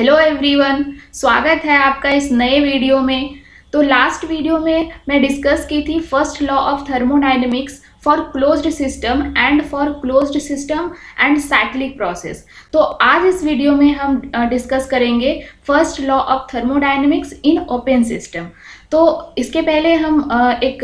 Hello everyone, स्वागत है आपका इस नए वीडियो में। तो लास्ट वीडियो में मैं डिस्कस की थी first law of thermodynamics for closed system and for closed system and cyclic process. तो आज इस वीडियो में हम डिस्कस करेंगे first law of thermodynamics in open system. तो इसके पहले हम एक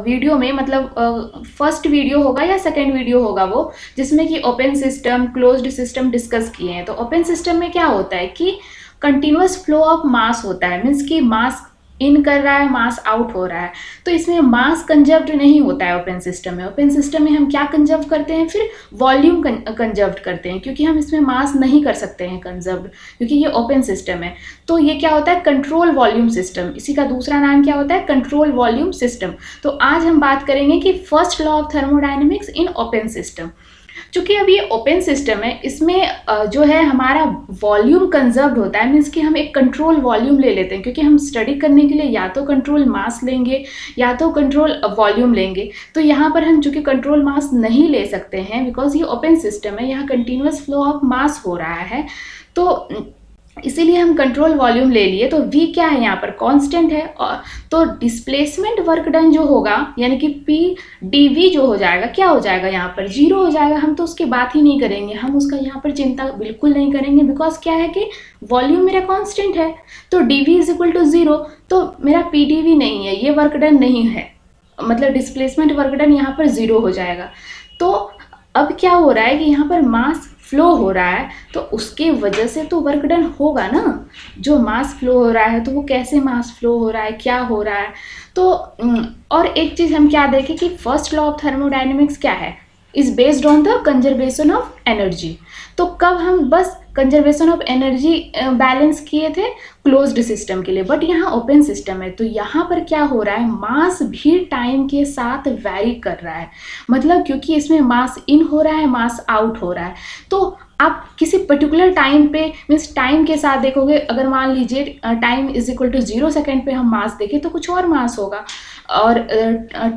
वीडियो में मतलब फर्स्ट वीडियो होगा या सेकेंड वीडियो होगा वो, जिसमें कि open system closed system discuss किए हैं। तो ओपन सिस्टम में क्या होता है कि कंटिन्यूअस फ्लो ऑफ मास होता है, मीन्स कि मास इन कर रहा है, मास आउट हो रहा है। तो इसमें मास कंजर्व्ड नहीं होता है ओपन सिस्टम में। ओपन सिस्टम में हम क्या कंजर्व करते हैं, फिर वॉल्यूम कंजर्व करते हैं, क्योंकि हम इसमें मास नहीं कर सकते हैं कंजर्व्ड, क्योंकि ये ओपन सिस्टम है। तो ये क्या होता है, कंट्रोल वॉल्यूम सिस्टम। इसी का दूसरा नाम क्या होता है, कंट्रोल वॉल्यूम सिस्टम। तो आज हम बात करेंगे कि first law of thermodynamics in open system. चूँकि अब ये ओपन सिस्टम है, इसमें जो है हमारा वॉल्यूम कंजर्व्ड होता है, मीन्स कि हम एक कंट्रोल वॉल्यूम ले लेते हैं, क्योंकि हम स्टडी करने के लिए या तो कंट्रोल मास लेंगे या तो कंट्रोल वॉल्यूम लेंगे। तो यहाँ पर हम चूँकि कंट्रोल मास नहीं ले सकते हैं, बिकॉज ये ओपन सिस्टम है, यहाँ कंटिन्यूअस फ्लो ऑफ मास हो रहा है, तो इसीलिए हम कंट्रोल वॉल्यूम ले लिए। तो v क्या है, यहाँ पर कांस्टेंट है। और तो डिस्प्लेसमेंट वर्क डन जो होगा, यानी कि p dv जो हो जाएगा, क्या हो जाएगा, यहाँ पर जीरो हो जाएगा। हम तो उसकी बात ही नहीं करेंगे, हम उसका यहाँ पर चिंता बिल्कुल नहीं करेंगे, बिकॉज क्या है कि वॉल्यूम मेरा कांस्टेंट है। तो dv is equal to zero, तो मेरा p dv नहीं है, ये वर्क डन नहीं है, मतलब डिस्प्लेसमेंट वर्क डन यहाँ पर जीरो हो जाएगा। तो अब क्या हो रहा है कि यहाँ पर मास फ्लो हो रहा है, तो उसके वजह से तो वर्क डन होगा ना। जो मास फ्लो हो रहा है, तो वो कैसे मास फ्लो हो रहा है, क्या हो रहा है। तो और एक चीज़ हम क्या देखें कि फर्स्ट लॉ ऑफ थर्मोडायनेमिक्स क्या है, is based on the conservation of energy. तो कब हम बस कंजर्वेशन ऑफ एनर्जी बैलेंस किए थे क्लोज्ड सिस्टम के लिए, बट यहाँ ओपन सिस्टम है, तो यहाँ पर क्या हो रहा है, मास भी टाइम के साथ वैरी कर रहा है। मतलब क्योंकि इसमें मास इन हो रहा है, मास आउट हो रहा है। तो आप किसी पर्टिकुलर टाइम पे, मीन्स टाइम के साथ देखोगे, अगर मान लीजिए time is equal to 0 second पे हम मास देखें तो कुछ और मास होगा, और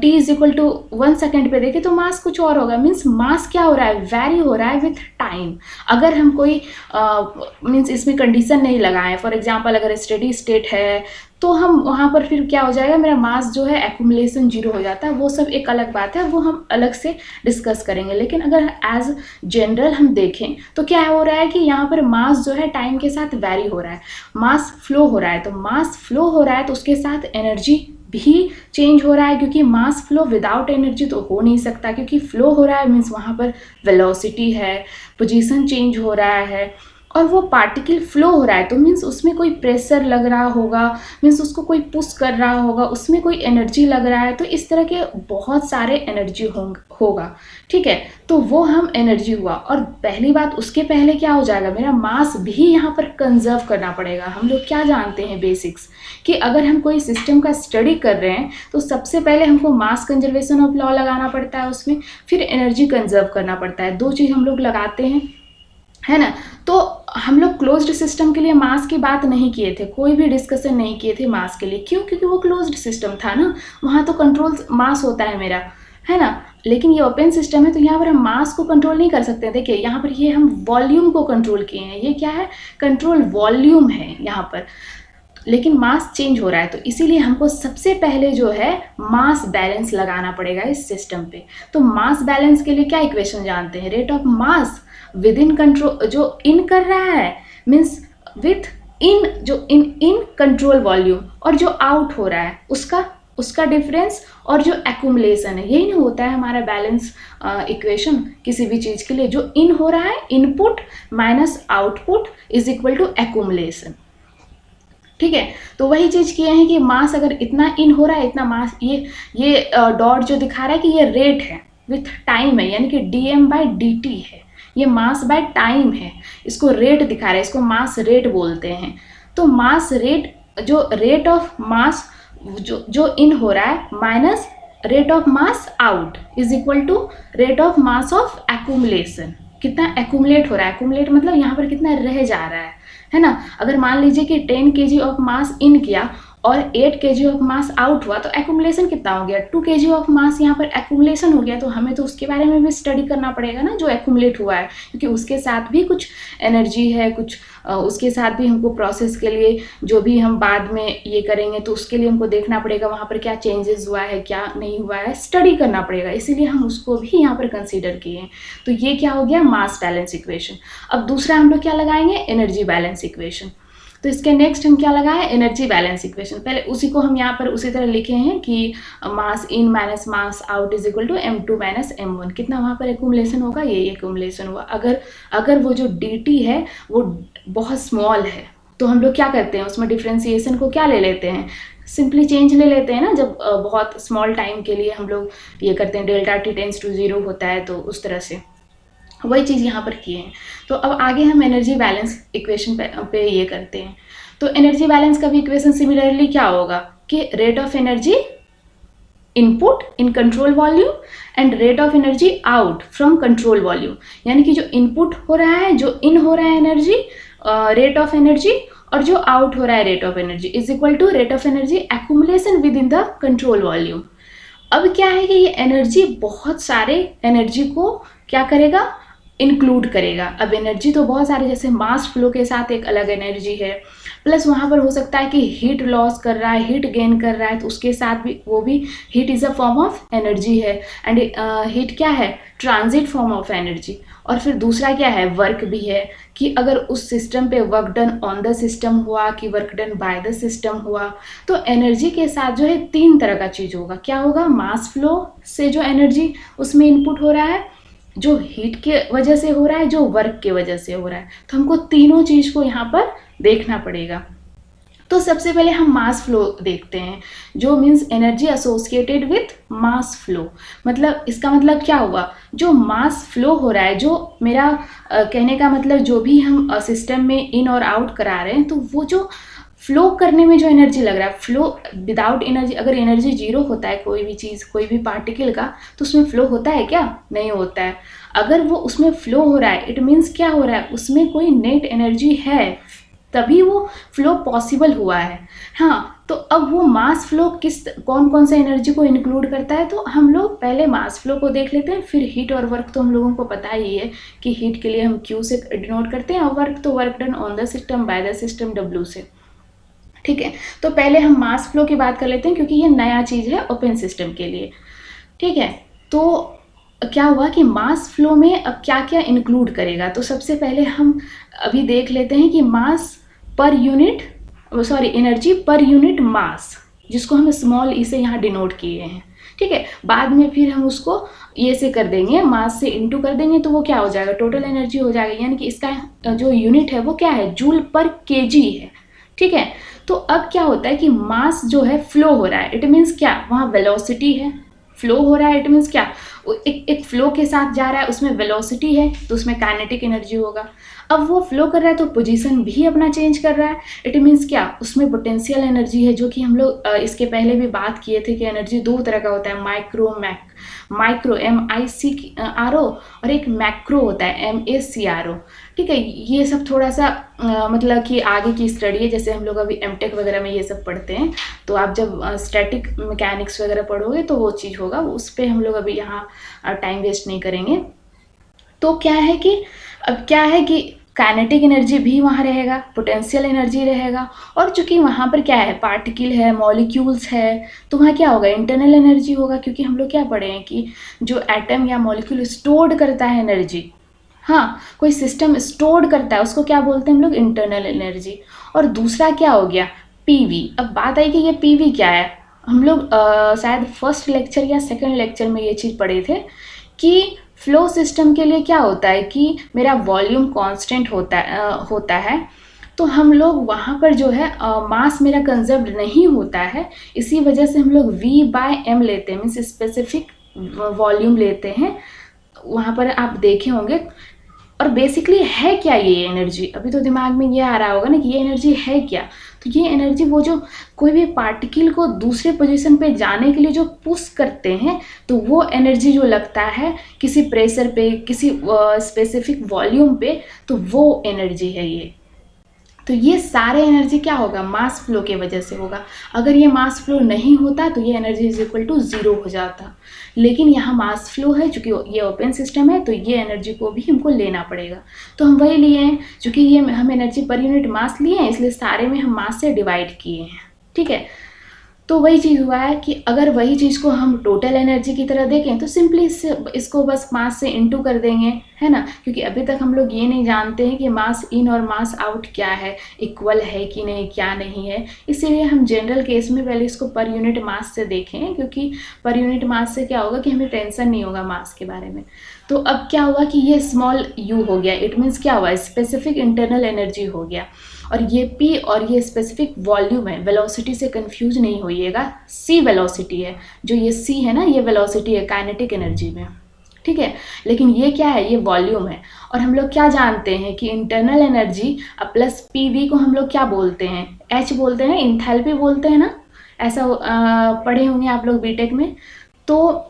t is equal to 1 second पे देखें तो मास कुछ और होगा। मीन्स मास क्या हो रहा है, वैरी हो रहा है विथ टाइम। अगर हम कोई मीन्स इसमें कंडीशन नहीं लगाएं, फॉर एग्जांपल अगर स्टेडी स्टेट है, तो हम वहाँ पर फिर क्या हो जाएगा, मेरा मास जो है एक्यूमुलेशन जीरो हो जाता है। वो सब एक अलग बात है, वो हम अलग से डिस्कस करेंगे। लेकिन अगर एज जनरल हम देखें तो क्या हो रहा है कि यहाँ पर मास जो है टाइम के साथ वैरी हो रहा है, मास फ्लो हो रहा है। तो मास फ्लो हो रहा है तो उसके साथ एनर्जी भी चेंज हो रहा है, क्योंकि मास फ्लो विदाउट एनर्जी तो हो नहीं सकता, क्योंकि फ्लो हो रहा है मीन्स वहाँ पर वेलोसिटी है, पोजीशन चेंज हो रहा है, और वो पार्टिकल फ्लो हो रहा है, तो मीन्स उसमें कोई प्रेशर लग रहा होगा, मीन्स उसको कोई पुश कर रहा होगा, उसमें कोई एनर्जी लग रहा है। तो इस तरह के बहुत सारे एनर्जी होगा, ठीक है। तो वो हम एनर्जी हुआ। और पहली बात, उसके पहले क्या हो जाएगा, मेरा मास भी यहाँ पर कंजर्व करना पड़ेगा। हम लोग क्या जानते हैं बेसिक्स, कि अगर हम कोई सिस्टम का स्टडी कर रहे हैं तो सबसे पहले हमको मास कंजर्वेशन ऑफ लॉ लगाना पड़ता है उसमें, फिर एनर्जी कंजर्व करना पड़ता है। दो चीज़ हम लोग लगाते हैं, है ना। तो हम लोग क्लोज्ड सिस्टम के लिए मास की बात नहीं किए थे, कोई भी डिस्कशन नहीं किए थे मास के लिए। क्यों, क्योंकि वो क्लोज्ड सिस्टम था ना, वहाँ तो कंट्रोल मास होता है मेरा, है ना। लेकिन ये ओपन सिस्टम है, तो यहाँ पर हम मास को कंट्रोल नहीं कर सकते। देखिए यहाँ पर ये हम वॉल्यूम को कंट्रोल किए हैं, ये क्या है, कंट्रोल वॉल्यूम है यहाँ पर, लेकिन मास चेंज हो रहा है। तो इसीलिए हमको सबसे पहले जो है मास बैलेंस लगाना पड़ेगा इस सिस्टम पे। तो मास बैलेंस के लिए क्या इक्वेशन जानते हैं, rate of mass with in control, जो इन कर रहा है मीन्स विथ इन, जो इन कंट्रोल वॉल्यूम, और जो आउट हो रहा है उसका डिफरेंस, और जो एक्यूमुलेशन है, यही ना होता है हमारा बैलेंस इक्वेशन किसी भी चीज़ के लिए। जो इन हो रहा है, input minus output is equal to accumulation, ठीक है। तो वही चीज़ किए हैं कि मास अगर इतना इन हो रहा है, इतना मास, ये डॉट जो दिखा रहा है कि ये रेट है विथ टाइम है, यानी कि dm/dt है, ये मास बाय टाइम है, इसको रेट दिखा रहा है, इसको मास रेट बोलते हैं। तो मास रेट, जो रेट ऑफ मास जो इन हो रहा है minus rate of mass out is equal to rate of mass of accumulation. कितना एक्यूमुलेट हो रहा है, एक्यूमुलेट मतलब यहाँ पर कितना रह जा रहा है ना। अगर मान लीजिए कि 10 kg ऑफ मास इन किया और 8 kg ऑफ मास आउट हुआ, तो एक्यूमुलेशन कितना हो गया, 2 kg ऑफ मास यहाँ पर एक्यूमुलेशन हो गया। तो हमें तो उसके बारे में भी स्टडी करना पड़ेगा ना, जो एक्यूमुलेट हुआ है, क्योंकि उसके साथ भी कुछ एनर्जी है, कुछ उसके साथ भी हमको प्रोसेस के लिए जो भी हम बाद में ये करेंगे तो उसके लिए हमको देखना पड़ेगा वहाँ पर क्या चेंजेस हुआ है, क्या नहीं हुआ है, स्टडी करना पड़ेगा, इसीलिए हम उसको भी यहाँ पर कंसीडर किए हैं। तो ये क्या हो गया, मास बैलेंस इक्वेशन। अब दूसरा हम लोग क्या लगाएंगे, एनर्जी बैलेंस इक्वेशन। तो इसके नेक्स्ट हम क्या लगाए, एनर्जी बैलेंस इक्वेशन। पहले उसी को हम यहाँ पर उसी तरह लिखे हैं कि mass in minus mass out is equal to m2 minus m1। कितना वहाँ पर एक्यूमुलेशन होगा, ये एक्यूमुलेशन हुआ। अगर वो जो dt है वो बहुत स्मॉल है तो हम लोग क्या करते हैं, उसमें डिफ्रेंसिएशन को क्या ले लेते हैं, सिंपली चेंज ले लेते हैं ना। जब बहुत स्मॉल टाइम के लिए हम लोग ये करते हैं, डेल्टा t टेंस टू 0 होता है, तो उस तरह से वही चीज़ यहाँ पर किए हैं। तो अब आगे हम एनर्जी बैलेंस इक्वेशन पे ये करते हैं। तो एनर्जी बैलेंस का भी इक्वेशन सिमिलरली क्या होगा कि rate of energy input in control volume and rate of energy out from control volume. यानी कि जो इनपुट हो रहा है, जो इन हो रहा है एनर्जी, रेट ऑफ एनर्जी, और जो आउट हो रहा है rate of energy is equal to rate of energy accumulation within the control volume. अब क्या है कि ये एनर्जी बहुत सारे एनर्जी को क्या करेगा, इंक्लूड करेगा। अब एनर्जी तो बहुत सारे, जैसे मास फ्लो के साथ एक अलग एनर्जी है, प्लस वहाँ पर हो सकता है कि हीट लॉस कर रहा है, हीट गेन कर रहा है, तो उसके साथ भी वो भी heat is a form of energy है। एंड हीट क्या है, ट्रांजिट फॉर्म ऑफ एनर्जी। और फिर दूसरा क्या है, वर्क भी है, कि अगर उस सिस्टम पे work done on the system हुआ कि work done by the system हुआ। तो एनर्जी के साथ जो है 3 तरह का चीज़ होगा। क्या होगा, मास फ्लो से जो एनर्जी उसमें इनपुट हो रहा है, जो हीट के वजह से हो रहा है, जो वर्क के वजह से हो रहा है। तो हमको तीनों चीज़ को यहाँ पर देखना पड़ेगा। तो सबसे पहले हम मास फ्लो देखते हैं, जो means energy associated with mass flow. मतलब इसका मतलब क्या हुआ, जो मास फ्लो हो रहा है, जो मेरा कहने का मतलब जो भी हम सिस्टम में इन और आउट करा रहे हैं, तो वो जो फ्लो करने में जो एनर्जी लग रहा है, फ्लो विदाउट एनर्जी, अगर एनर्जी 0 होता है कोई भी चीज़, कोई भी पार्टिकल का, तो उसमें फ्लो होता है क्या, नहीं होता है। अगर वो उसमें फ्लो हो रहा है, इट मीन्स क्या हो रहा है, उसमें कोई नेट एनर्जी है, तभी वो फ्लो पॉसिबल हुआ है। हाँ, तो अब वो मास फ्लो कौन कौन सा एनर्जी को इंक्लूड करता है, तो हम लोग पहले मास फ्लो को देख लेते हैं, फिर हीट और वर्क तो हम लोगों को पता ही है कि हीट के लिए हम Q से डिनोट करते हैं, और वर्क तो work done on the system by the system W से। ठीक है, तो पहले हम मास फ्लो की बात कर लेते हैं, क्योंकि ये नया चीज़ है ओपन सिस्टम के लिए। ठीक है, तो क्या हुआ कि मास फ्लो में अब क्या क्या इंक्लूड करेगा। तो सबसे पहले हम अभी देख लेते हैं कि mass per unit, sorry energy per unit mass, जिसको हम स्मॉल ई से यहाँ डिनोट किए हैं। ठीक है, बाद में फिर हम उसको ये से कर देंगे, मास से इनटू कर देंगे, तो वो क्या हो जाएगा, टोटल एनर्जी हो जाएगा। यानी कि इसका जो यूनिट है वो क्या है, जूल पर केजी है। ठीक है, तो अब क्या होता है कि मास जो है फ्लो हो रहा है, इट मीन्स क्या, वहाँ वेलोसिटी है, फ्लो हो रहा है, इट मीन्स क्या, एक फ्लो के साथ जा रहा है, उसमें वेलोसिटी है, तो उसमें काइनेटिक एनर्जी होगा। अब वो फ्लो कर रहा है तो पोजीशन भी अपना चेंज कर रहा है, इट मीन्स क्या, उसमें पोटेंशियल एनर्जी है, जो कि हम लोग इसके पहले भी बात किए थे कि एनर्जी 2 तरह का होता है, माइक्रो MICRO और एक मैक्रो होता है MACRO। ठीक है, ये सब थोड़ा सा मतलब कि आगे की स्टडी है, जैसे हम लोग अभी एमटेक वगैरह में ये सब पढ़ते हैं, तो आप जब स्टैटिक मैकेनिक्स वगैरह पढ़ोगे तो वो चीज़ होगा, उस पर हम लोग अभी यहाँ टाइम वेस्ट नहीं करेंगे। तो क्या है कि अब क्या है कि काइनेटिक एनर्जी भी वहाँ रहेगा, पोटेंशियल एनर्जी रहेगा, और चूंकि वहाँ पर क्या है, पार्टिकल है, मॉलिक्यूल्स है, तो वहाँ क्या होगा, इंटरनल एनर्जी होगा, क्योंकि हम लोग क्या पढ़े हैं कि जो एटम या मॉलिक्यूल स्टोर्ड करता है एनर्जी, हाँ, कोई सिस्टम स्टोर्ड करता है, उसको क्या बोलते हैं हम लोग, इंटरनल एनर्जी। और दूसरा क्या हो गया, PV। अब बात आई कि ये PV क्या है, हम लोग शायद फर्स्ट लेक्चर या सेकंड लेक्चर में ये चीज़ पढ़े थे कि फ्लो सिस्टम के लिए क्या होता है कि मेरा वॉल्यूम कांस्टेंट होता है, तो हम लोग वहाँ पर जो है मास मेरा कंजर्व नहीं होता है, इसी वजह से हम लोग V/m लेते हैं, मीन्स स्पेसिफिक वॉल्यूम लेते हैं। वहाँ पर आप देखे होंगे। और बेसिकली है क्या ये एनर्जी, अभी तो दिमाग में ये आ रहा होगा ना कि ये एनर्जी है क्या। तो ये एनर्जी वो जो कोई भी पार्टिकल को दूसरे पोजीशन पे जाने के लिए जो पुश करते हैं, तो वो एनर्जी जो लगता है किसी प्रेशर पे, किसी स्पेसिफिक वॉल्यूम पे, तो वो एनर्जी है ये। तो ये सारे एनर्जी क्या होगा, मास फ्लो के वजह से होगा। अगर ये मास फ्लो नहीं होता तो ये एनर्जी इज इक्वल टू 0 हो जाता, लेकिन यहाँ मास फ्लो है, चूँकि ये ओपन सिस्टम है तो ये एनर्जी को भी हमको लेना पड़ेगा। तो हम वही लिए हैं, चूँकि ये हम एनर्जी पर यूनिट मास लिए हैं इसलिए सारे में हम मास से डिवाइड किए हैं। ठीक है, तो वही चीज़ हुआ है कि अगर वही चीज़ को हम टोटल एनर्जी की तरह देखें तो सिंपली इसको बस मास से इनटू कर देंगे, है ना, क्योंकि अभी तक हम लोग ये नहीं जानते हैं कि मास इन और मास आउट क्या है, इक्वल है कि नहीं, क्या नहीं है। इसीलिए हम जनरल केस में पहले इसको पर यूनिट मास से देखें, क्योंकि पर यूनिट मास से क्या होगा कि हमें टेंशन नहीं होगा मास के बारे में। तो अब क्या हुआ कि ये स्मॉल u हो गया, इट मीन्स क्या हुआ, स्पेसिफिक इंटरनल एनर्जी हो गया। और ये p और ये स्पेसिफिक वॉल्यूम है, वेलोसिटी से कंफ्यूज नहीं होइएगा, c वेलोसिटी है, जो ये c है ना ये वेलोसिटी है काइनेटिक एनर्जी में। ठीक है, लेकिन ये क्या है, ये वॉल्यूम है। और हम लोग क्या जानते हैं कि इंटरनल एनर्जी प्लस pv को हम लोग क्या बोलते हैं, h बोलते हैं, इंथैल्पी बोलते हैं ना, ऐसा पढ़े होंगे आप लोग बीटेक में। तो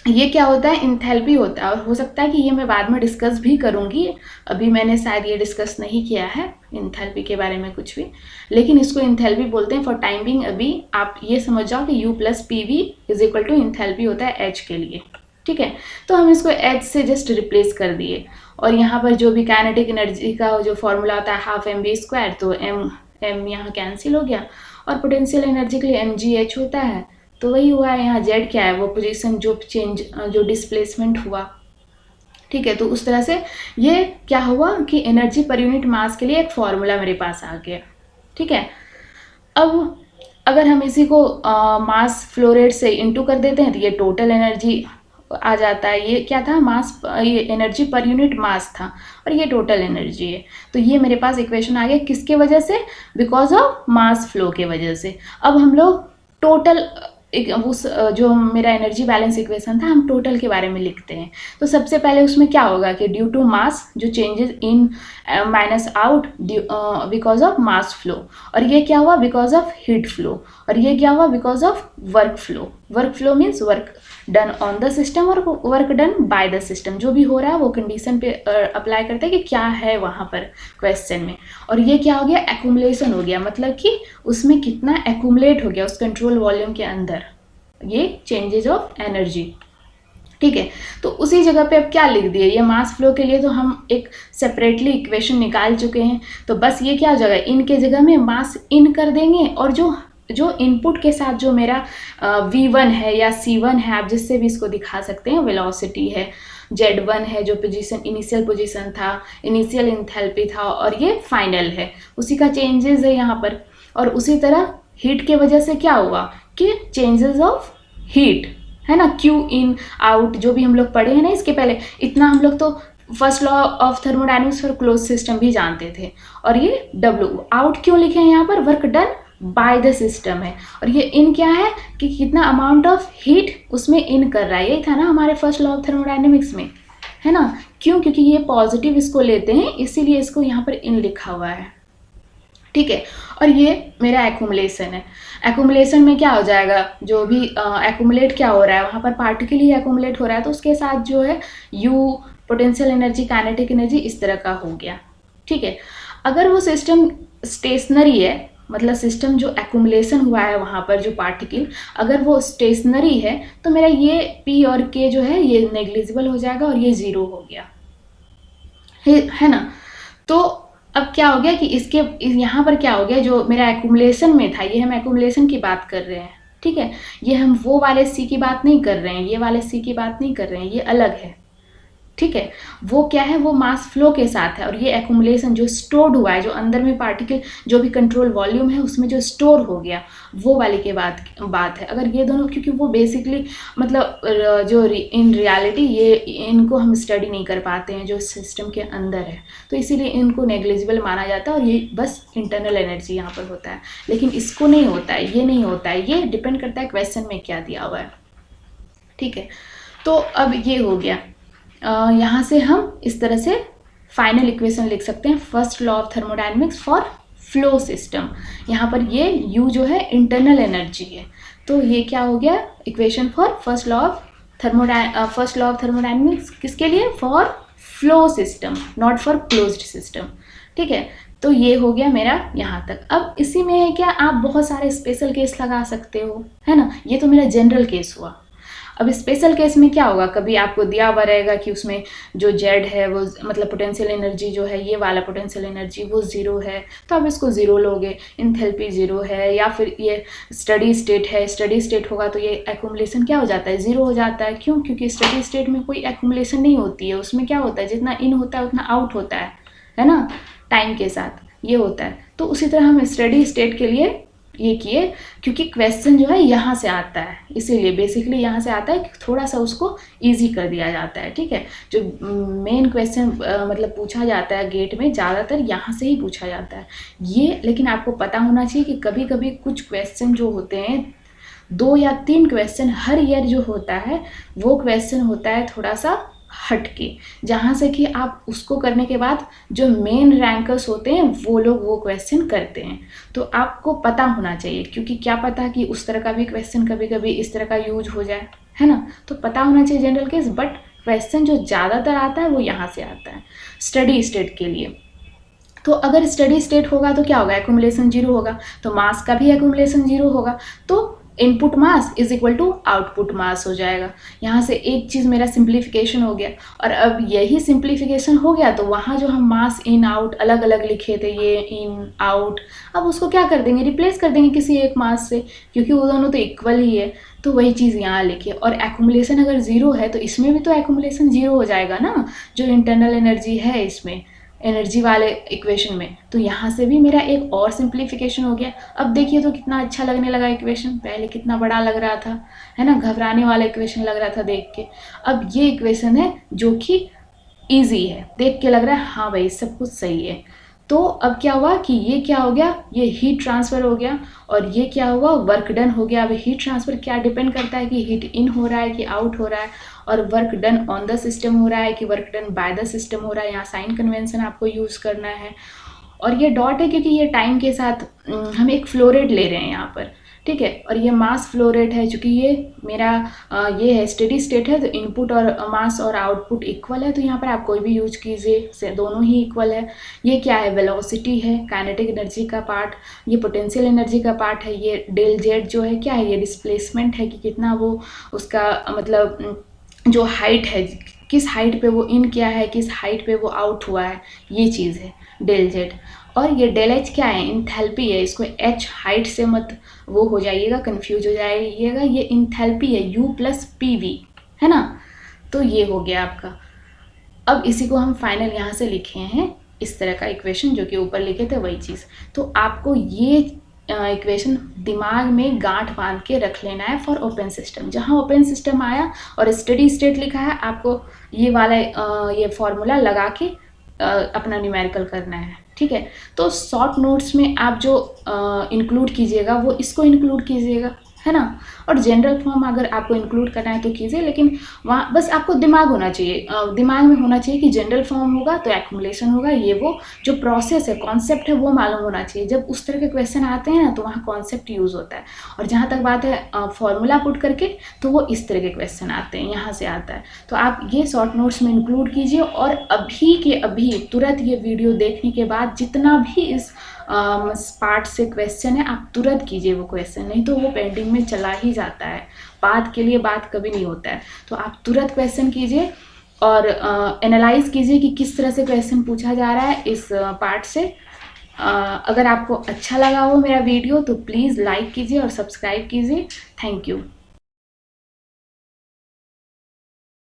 ये क्या होता है, इंथैल्पी होता है। और हो सकता है कि ये मैं बाद में डिस्कस भी करूँगी, अभी मैंने शायद ये डिस्कस नहीं किया है इंथैल्पी के बारे में कुछ भी, लेकिन इसको इंथैल्पी बोलते हैं। फॉर टाइम बिंग अभी आप ये समझ जाओ कि u plus P V is equal to enthalpy होता है h के लिए। ठीक है, तो हम इसको h से जस्ट रिप्लेस कर दिए, और यहाँ पर जो भी काइनेटिक एनर्जी का जो फॉर्मूला होता है हाफ mv², तो m यहाँ कैंसिल हो गया, और पोटेंशियल एनर्जी के लिए mgh होता है। तो वही हुआ है, यहाँ z क्या है, वो पोजीशन जो चेंज, जो डिस्प्लेसमेंट हुआ। ठीक है, तो उस तरह से ये क्या हुआ कि एनर्जी पर यूनिट मास के लिए एक फॉर्मूला मेरे पास आ गया। ठीक है, अब अगर हम इसी को मास फ्लो रेट से इनटू कर देते हैं तो ये टोटल एनर्जी आ जाता है। ये क्या था, मास, ये एनर्जी पर यूनिट मास था, और ये टोटल एनर्जी है। तो ये मेरे पास इक्वेशन आ गया, किसके वजह से, बिकॉज ऑफ मास फ्लो के वजह से। अब हम लोग टोटल उस जो मेरा एनर्जी बैलेंस इक्वेशन था, हम टोटल के बारे में लिखते हैं। तो सबसे पहले उसमें क्या होगा कि ड्यू टू मास जो changes in minus out because of mass flow, और ये क्या हुआ बिकॉज ऑफ हीट फ्लो, और ये क्या हुआ because of work flow. Work flow means work done on the system और work done by the system, जो भी हो रहा है वो कंडीशन पे अप्लाई करते हैं कि क्या है वहाँ पर क्वेश्चन में। और ये क्या हो गया, एक्यूमुलेशन हो गया, मतलब कि उसमें कितना एक्यूमुलेट हो गया उस कंट्रोल वॉल्यूम के अंदर, ये चेंजेज ऑफ एनर्जी। ठीक है, तो उसी जगह पे अब क्या लिख दिए, ये मास फ्लो के लिए तो हम एक सेपरेटली इक्वेशन निकाल चुके हैं। तो बस ये क्या हो जाएगा, इन के जगह में मास इन कर देंगे, और जो इनपुट के साथ जो मेरा v1 है या c1 है, आप जिससे भी इसको दिखा सकते हैं, वेलोसिटी है, z1 है जो पोजीशन, इनिशियल पोजीशन था, इनिशियल इंथैल्पी था, और ये फाइनल है, उसी का चेंजेस है यहाँ पर। और उसी तरह हीट के वजह से क्या हुआ कि चेंजेस ऑफ हीट, है ना, Q इन आउट, जो भी हम लोग पढ़े हैं ना इसके पहले, इतना हम लोग तो first law of thermodynamics for close system भी जानते थे। और ये W आउट क्यों लिखे हैं यहाँ पर, work done by the system है। और ये इन क्या है कि कितना अमाउंट ऑफ हीट उसमें इन कर रहा है, यही था ना हमारे फर्स्ट लॉ ऑफ थर्मोडायनेमिक्स में, है ना। क्यों, क्योंकि ये पॉजिटिव इसको लेते हैं, इसीलिए इसको यहाँ पर इन लिखा हुआ है। ठीक है, और ये मेरा एक्यूमुलेशन है। एक्यूमुलेशन में क्या हो जाएगा, जो भी एक्यूमुलेट क्या हो रहा है वहाँ पर पार्टिकल ही एक्यूमुलेट हो रहा है, तो उसके साथ जो है you potential energy, kinetic energy इस तरह का हो गया। ठीक है, अगर वो सिस्टम स्टेशनरी है, मतलब सिस्टम जो एक्यूमुलेशन हुआ है वहाँ पर जो पार्टिकल, अगर वो स्टेशनरी है तो मेरा ये P और K जो है ये नेग्लिजिबल हो जाएगा, और ये 0 हो गया, है ना। तो अब क्या हो गया कि इसके यहाँ पर क्या हो गया, जो मेरा एक्यूमुलेशन में था, ये हम एक्यूमुलेशन की बात कर रहे हैं। ठीक है, ये हम वो वाले C की बात नहीं कर रहे हैं, ये वाले C की बात नहीं कर रहे हैं, ये अलग है। ठीक है, वो क्या है, वो मास फ्लो के साथ है, और ये एक्यूमुलेशन जो स्टोर्ड हुआ है, जो अंदर में पार्टिकल जो भी कंट्रोल वॉल्यूम है उसमें जो स्टोर हो गया, वो वाले के बात है। अगर ये दोनों, क्योंकि वो बेसिकली मतलब जो इन रियलिटी ये इनको हम स्टडी नहीं कर पाते हैं जो सिस्टम के अंदर है, तो इसीलिए इनको नेग्लिजिबल माना जाता है, और ये बस इंटरनल एनर्जी यहाँ पर होता है। लेकिन इसको नहीं होता है, ये नहीं होता है, ये डिपेंड करता है क्वेश्चन में क्या दिया हुआ है। ठीक है, तो अब ये हो गया, यहाँ से हम इस तरह से फाइनल इक्वेशन लिख सकते हैं, first law of thermodynamics for flow system. यहाँ पर ये U जो है इंटरनल एनर्जी है, तो ये क्या हो गया, equation for first law of thermodynamics, किसके लिए, for flow system, not for closed system. ठीक है, तो ये हो गया मेरा यहाँ तक। अब इसी में है क्या, आप बहुत सारे स्पेशल केस लगा सकते हो, है ना। ये तो मेरा जनरल केस हुआ। अब स्पेशल केस में क्या होगा, कभी आपको दिया हुआ रहेगा कि उसमें जो जेड है वो मतलब पोटेंशियल एनर्जी जो है, ये वाला पोटेंशियल एनर्जी वो ज़ीरो है, तो आप इसको ज़ीरो लोगे, इंथैल्पी ज़ीरो है। या फिर ये स्टडी स्टेट है, स्टडी स्टेट होगा तो ये एक्यूमुलेशन क्या हो जाता है, ज़ीरो हो जाता है। क्यों? क्योंकि स्टडी स्टेट में कोई एक्यूमुलेशन नहीं होती है, उसमें क्या होता है, जितना इन होता है उतना आउट होता है ना, टाइम के साथ ये होता है। तो उसी तरह हम स्टडी स्टेट के लिए ये किए, क्योंकि क्वेश्चन जो है यहाँ से आता है, इसीलिए बेसिकली यहाँ से आता है कि थोड़ा सा उसको इजी कर दिया जाता है। ठीक है, जो मेन क्वेश्चन मतलब पूछा जाता है गेट में, ज़्यादातर यहाँ से ही पूछा जाता है ये। लेकिन आपको पता होना चाहिए कि कभी कभी कुछ क्वेश्चन जो होते हैं, 2 या 3 क्वेश्चन हर ईयर जो होता है, वो क्वेश्चन होता है थोड़ा सा हटके, जहाँ से कि आप उसको करने के बाद जो मेन रैंकर्स होते हैं वो लोग वो क्वेश्चन करते हैं। तो आपको पता होना चाहिए, क्योंकि क्या पता कि उस तरह का भी क्वेश्चन कभी कभी इस तरह का यूज हो जाए, है ना। तो पता होना चाहिए जनरल केस, बट क्वेश्चन जो ज़्यादातर आता है वो यहाँ से आता है स्टडी स्टेट के लिए। तो अगर स्टडी स्टेट होगा तो क्या होगा, एक्यूमुलेशन जीरो होगा, तो मास का भी एक्यूमुलेशन जीरो होगा, तो input mass is equal to output mass हो जाएगा। यहाँ से एक चीज़ मेरा सिंप्लीफिकेशन हो गया। और अब यही सिंप्लीफिकेशन हो गया तो वहाँ जो हम मास इन आउट अलग अलग लिखे थे, ये इन आउट, अब उसको क्या कर देंगे, रिप्लेस कर देंगे किसी एक मास से, क्योंकि वो दोनों तो इक्वल ही है। तो वही चीज़ यहाँ लिखिए। और एक्यूमुलेशन अगर ज़ीरो है तो इसमें भी तो एक्यूमुलेशन ज़ीरो हो जाएगा ना, जो इंटरनल एनर्जी है इसमें एनर्जी वाले इक्वेशन में। तो यहाँ से भी मेरा एक और सिंप्लीफिकेशन हो गया। अब देखिए तो कितना अच्छा लगने लगा इक्वेशन, पहले कितना बड़ा लग रहा था, है ना, घबराने वाला इक्वेशन लग रहा था देख के। अब ये इक्वेशन है जो कि ईजी है, देख के लग रहा है हाँ भाई सब कुछ सही है। तो अब क्या हुआ कि ये क्या हो गया, ये हीट ट्रांसफ़र हो गया, और ये क्या हुआ, वर्क डन हो गया। अब हीट ट्रांसफ़र क्या डिपेंड करता है कि हीट इन हो रहा है कि आउट हो रहा है, और work done on the system हो रहा है कि work done by the system हो रहा है। यहाँ साइन कन्वेंशन आपको यूज़ करना है। और ये डॉट है क्योंकि ये टाइम के साथ हम एक फ्लो रेट ले रहे हैं यहाँ पर, ठीक है। और ये मास फ्लो रेट है, चूँकि ये मेरा ये है स्टेडी स्टेट है, तो इनपुट और मास और आउटपुट इक्वल है, तो यहाँ पर आप कोई भी यूज कीजिए, दोनों ही इक्वल है। ये क्या है, वेलोसिटी है, काइनेटिक एनर्जी का पार्ट, ये पोटेंशियल एनर्जी का पार्ट है। ये डेल जेड जो है क्या है, ये डिस्प्लेसमेंट है कि कितना वो उसका मतलब जो हाइट है, किस हाइट पे वो इन किया है, किस हाइट पे वो आउट हुआ है, ये चीज़ है डेल जेड। और ये डेल एच क्या है, इंथैल्पी है। इसको एच हाइट से मत वो हो जाइएगा, कंफ्यूज हो जाइएगा, ये इंथैल्पी है, U प्लस PV, है ना। तो ये हो गया आपका। अब इसी को हम फाइनल यहाँ से लिखे हैं इस तरह का इक्वेशन, जो कि ऊपर लिखे थे वही चीज़। तो आपको ये इक्वेशन दिमाग में गांठ बांध के रख लेना है फॉर ओपन सिस्टम। जहाँ ओपन सिस्टम आया और स्टडी स्टेट लिखा है, आपको ये वाला ये फॉर्मूला लगा के अपना न्यूमेरिकल करना है, ठीक है। तो शॉर्ट नोट्स में आप जो इंक्लूड कीजिएगा वो इसको इंक्लूड कीजिएगा, है ना। और जनरल फॉर्म अगर आपको इंक्लूड करना है तो कीजिए, लेकिन वहाँ बस आपको दिमाग होना चाहिए, दिमाग में होना चाहिए कि जनरल फॉर्म होगा तो एक्यूमुलेशन होगा। ये वो जो प्रोसेस है, कॉन्सेप्ट है, वो मालूम होना चाहिए। जब उस तरह के क्वेश्चन आते हैं ना तो वहाँ कॉन्सेप्ट यूज़ होता है। और जहाँ तक बात है फॉर्मूला पुट करके, तो वो इस तरह के क्वेश्चन आते हैं, यहाँ से आता है। तो आप ये शॉर्ट नोट्स में इंक्लूड कीजिए, और अभी के अभी तुरंत ये वीडियो देखने के बाद जितना भी इस पार्ट से क्वेश्चन है, आप तुरंत कीजिए वो क्वेश्चन, नहीं तो वो पेंडिंग में चला ही जाता है। बात के लिए बात कभी नहीं होता है। तो आप तुरंत क्वेश्चन कीजिए और एनालाइज कीजिए कि किस तरह से क्वेश्चन पूछा जा रहा है इस पार्ट से। अगर आपको अच्छा लगा हो मेरा वीडियो तो प्लीज़ लाइक कीजिए और सब्सक्राइब कीजिए। Thank you.